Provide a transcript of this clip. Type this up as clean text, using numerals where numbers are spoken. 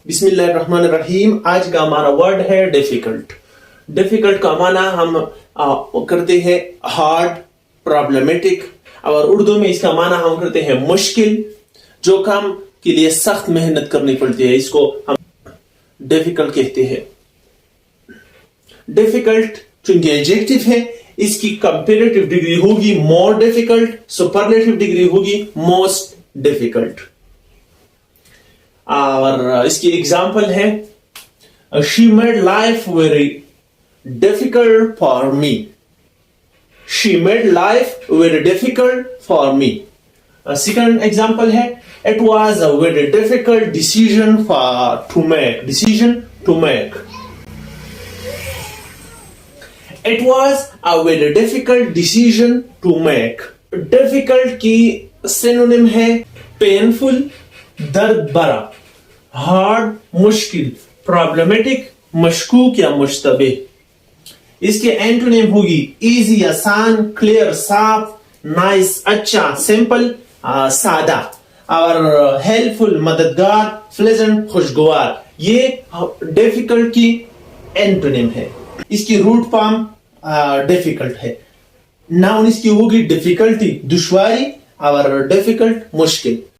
बिस्मिल्लाहिर्रहमानिर्रहीम। आज का हमारा वर्ड है डिफिकल्ट। डिफिकल्ट का माना हम करते हैं हार्ड, प्रॉब्लमेटिक, और उर्दू में इसका माना हम करते हैं मुश्किल, जो काम के लिए सख्त मेहनत करनी पड़ती है, इसको हम डिफिकल्ट कहते हैं। डिफिकल्ट चूंकि एडजेक्टिव है, इसकी कंपैरेटिव डिग्री होगी मोर डिफिकल्ट, सुपरलेटिव डिग्री होगी मोस्ट डिफिकल्ट। और इसकी एग्जाम्पल है she made life very difficult for me. She made life very difficult for me. Second example है it was a very difficult decision to make. It was a very difficult decision to make. Difficult की synonym है painful, दर्द भरा, hard, मुश्किल, problematic, मशकूक या मुश्तबे। इसके antonym होगी easy, आसान, clear, साफ, nice, अच्छा, simple, सादा, और helpful, मददगार, pleasant, खुशगवार। ये difficult की एंटोनिम है। इसकी रूट फॉर्म डिफिकल्ट है। नाउन इसकी होगी डिफिकल्टी, दुश्वारी, और डिफिकल्ट मुश्किल।